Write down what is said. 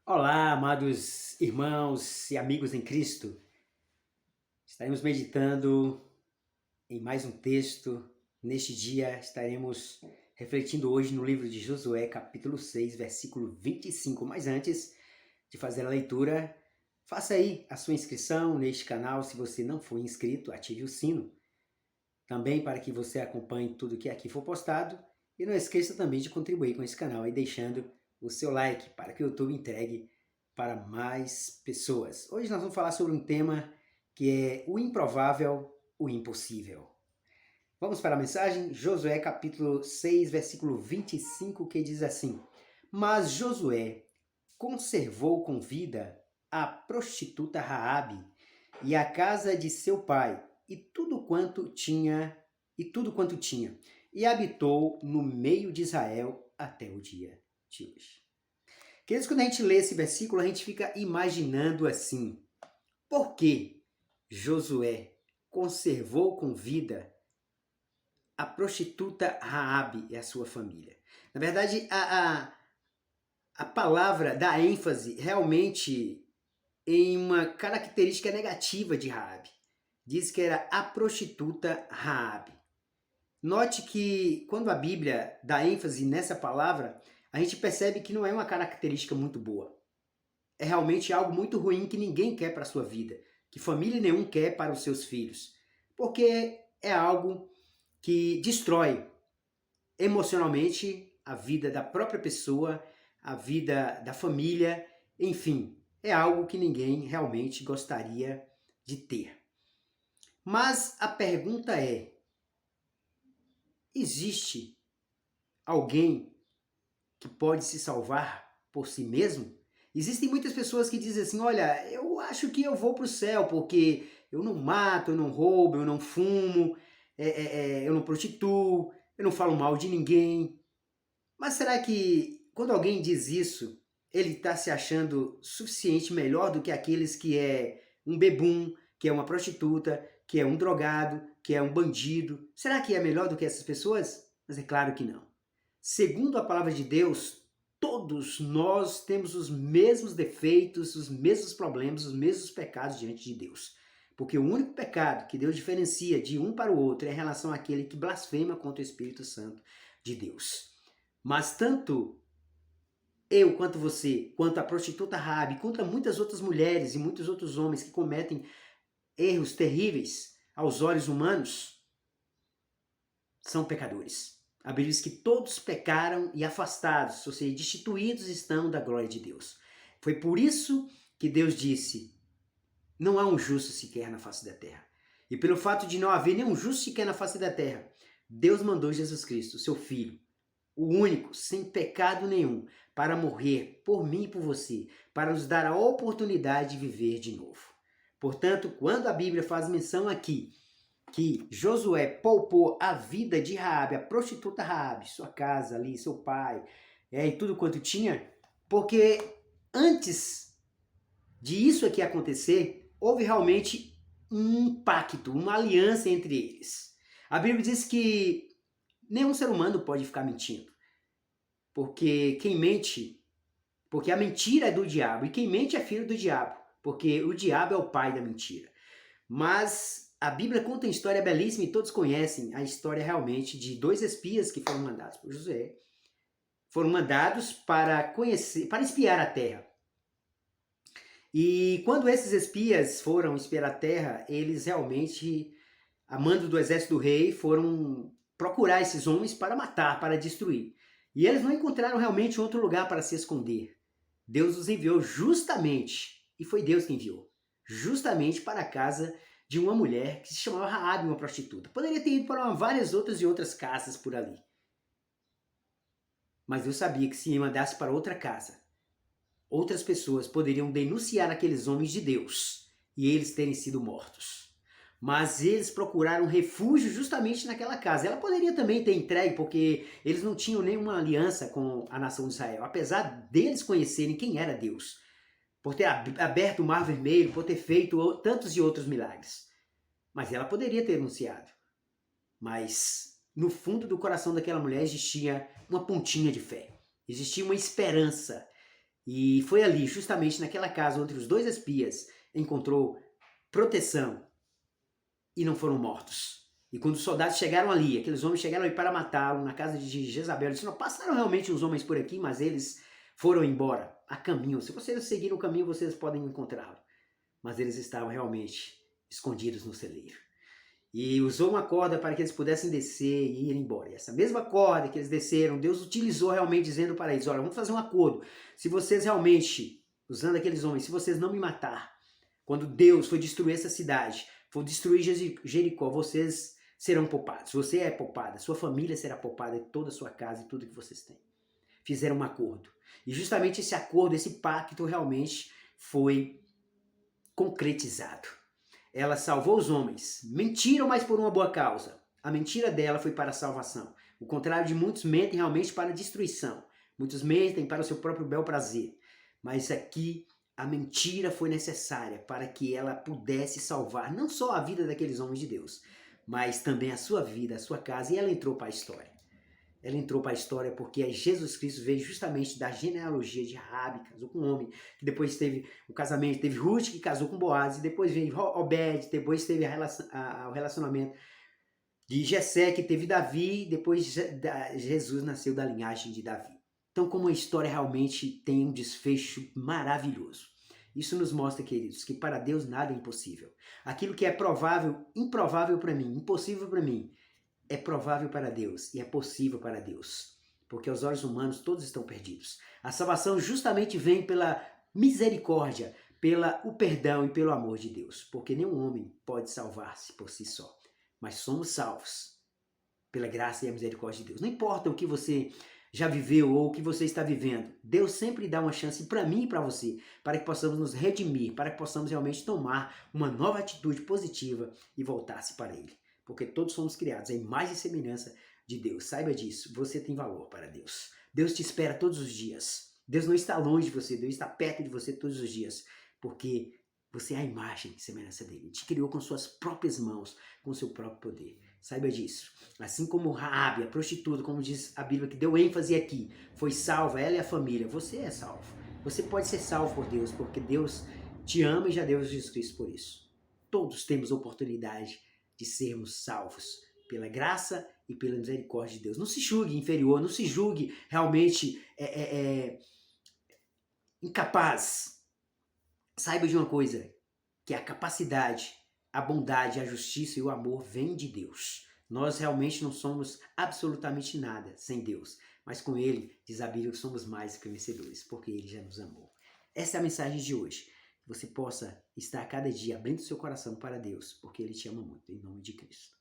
Olá, amados irmãos e amigos em Cristo. Estaremos meditando em mais um texto. Neste dia estaremos refletindo hoje no livro de Josué, capítulo 6, versículo 25. Mas antes de fazer a leitura, faça aí a sua inscrição neste canal. Se você não for inscrito, ative o sino. Também para que você acompanhe tudo que aqui for postado. E não esqueça também de contribuir com esse canal aí, deixando o seu like para que o YouTube entregue para mais pessoas. Hoje nós vamos falar sobre um tema que é o improvável, o impossível. Vamos para a mensagem? Josué capítulo 6, versículo 25, que diz assim: Mas Josué conservou com vida a prostituta Raabe e a casa de seu pai e tudo quanto tinha, e habitou no meio de Israel até o dia de hoje. Queridos, quando a gente lê esse versículo, a gente fica imaginando assim: por que Josué conservou com vida a prostituta Raabe e a sua família? Na verdade, a palavra dá ênfase realmente em uma característica negativa de Raabe. Diz que era a prostituta Raabe. Note que quando a Bíblia dá ênfase nessa palavra, a gente percebe que não é uma característica muito boa. É realmente algo muito ruim que ninguém quer para a sua vida, que família nenhum quer para os seus filhos, porque é algo que destrói emocionalmente a vida da própria pessoa, a vida da família, enfim, é algo que ninguém realmente gostaria de ter. Mas a pergunta é: existe alguém que pode se salvar por si mesmo? Existem muitas pessoas que dizem assim: olha, eu acho que eu vou para o céu porque eu não mato, eu não roubo, eu não fumo, eu não prostituo, eu não falo mal de ninguém. Mas será que quando alguém diz isso, ele está se achando suficiente melhor do que aqueles que é um bebum, que é uma prostituta, que é um drogado, que é um bandido? Será que é melhor do que essas pessoas? Mas é claro que não. Segundo a palavra de Deus, todos nós temos os mesmos defeitos, os mesmos problemas, os mesmos pecados diante de Deus. Porque o único pecado que Deus diferencia de um para o outro é em relação àquele que blasfema contra o Espírito Santo de Deus. Mas tanto eu quanto você, quanto a prostituta Raabe, quanto muitas outras mulheres e muitos outros homens que cometem erros terríveis aos olhos humanos, são pecadores. A Bíblia diz que todos pecaram e afastados, ou seja, destituídos estão da glória de Deus. Foi por isso que Deus disse: não há um justo sequer na face da terra. E pelo fato de não haver nenhum justo sequer na face da terra, Deus mandou Jesus Cristo, seu Filho, o único, sem pecado nenhum, para morrer por mim e por você, para nos dar a oportunidade de viver de novo. Portanto, quando a Bíblia faz menção aqui que Josué poupou a vida de Raabe, a prostituta Raabe, sua casa ali, seu pai, e tudo quanto tinha, porque antes de isso aqui acontecer, houve realmente um pacto, uma aliança entre eles. A Bíblia diz que nenhum ser humano pode ficar mentindo, porque quem mente, porque a mentira é do diabo, e quem mente é filho do diabo, porque o diabo é o pai da mentira. Mas a Bíblia conta uma história belíssima e todos conhecem a história realmente de dois espias que foram mandados por Josué. Foram mandados para conhecer, para espiar a terra. E quando esses espias foram espiar a terra, eles realmente, a mando do exército do rei, foram procurar esses homens para matar, para destruir. E eles não encontraram realmente outro lugar para se esconder. Deus os enviou justamente, e foi Deus que enviou, justamente para a casa de uma mulher que se chamava Raabe, uma prostituta. Poderia ter ido para várias outras casas por ali. Mas Deus sabia que se mandasse para outra casa, outras pessoas poderiam denunciar aqueles homens de Deus e eles terem sido mortos. Mas eles procuraram refúgio justamente naquela casa. Ela poderia também ter entregue, porque eles não tinham nenhuma aliança com a nação de Israel, apesar deles conhecerem quem era Deus, por ter aberto o Mar Vermelho, por ter feito tantos e outros milagres. Mas ela poderia ter anunciado. Mas no fundo do coração daquela mulher existia uma pontinha de fé. Existia uma esperança E foi ali, justamente naquela casa, onde os dois espias encontrou proteção e não foram mortos. E quando os soldados chegaram ali, aqueles homens chegaram ali para matá-lo na casa de Jezabel, eles não passaram realmente os homens por aqui, mas eles foram embora a caminho. Se vocês seguirem o caminho, vocês podem encontrá-lo. Mas eles estavam realmente escondidos no celeiro. E usou uma corda para que eles pudessem descer e ir embora. E essa mesma corda que eles desceram, Deus utilizou realmente dizendo para eles, olha, vamos fazer um acordo. Se vocês realmente, usando aqueles homens, se vocês não me matar, quando Deus for destruir essa cidade, for destruir Jericó, vocês serão poupados. Você é poupada, sua família será poupada, toda a sua casa e tudo que vocês têm. Fizeram um acordo. E justamente esse acordo, esse pacto realmente foi concretizado. Ela salvou os homens. Mentiram, mas por uma boa causa. A mentira dela foi para a salvação. O contrário de muitos mentem realmente para a destruição. Muitos mentem para o seu próprio bel prazer. Mas aqui a mentira foi necessária para que ela pudesse salvar não só a vida daqueles homens de Deus, mas também a sua vida, a sua casa. E ela entrou para a história. Ela entrou para a história porque Jesus Cristo veio justamente da genealogia de Raabe, casou com um homem, que depois teve o casamento, teve Ruth que casou com Boaz, e depois veio Obed, depois teve o relacionamento de Jessé, que teve Davi, depois Jesus nasceu da linhagem de Davi. Então, como a história realmente tem um desfecho maravilhoso. Isso nos mostra, queridos, que para Deus nada é impossível. Aquilo que é provável, improvável para mim, impossível para mim, é provável para Deus e é possível para Deus, porque aos olhos humanos todos estão perdidos. A salvação justamente vem pela misericórdia, o perdão e pelo amor de Deus, porque nenhum homem pode salvar-se por si só, mas somos salvos pela graça e a misericórdia de Deus. Não importa o que você já viveu ou o que você está vivendo, Deus sempre dá uma chance para mim e para você, para que possamos nos redimir, para que possamos realmente tomar uma nova atitude positiva e voltar-se para Ele. Porque todos somos criados em imagem e semelhança de Deus. Saiba disso, você tem valor para Deus. Deus te espera todos os dias. Deus não está longe de você, Deus está perto de você todos os dias. Porque você é a imagem e semelhança dele. Ele te criou com suas próprias mãos, com seu próprio poder. Saiba disso. Assim como Raabe, a prostituta, como diz a Bíblia, que deu ênfase aqui, foi salva, ela e a família. Você é salvo. Você pode ser salvo por Deus, porque Deus te ama e já deu Jesus Cristo por isso. Todos temos oportunidade de sermos salvos pela graça e pela misericórdia de Deus. Não se julgue inferior, não se julgue realmente incapaz. Saiba de uma coisa, que a capacidade, a bondade, a justiça e o amor vêm de Deus. Nós realmente não somos absolutamente nada sem Deus, mas com Ele, diz a Bíblia, que somos mais que vencedores, porque Ele já nos amou. Essa é a mensagem de hoje. Que você possa estar cada dia abrindo seu coração para Deus, porque Ele te ama muito, em nome de Cristo.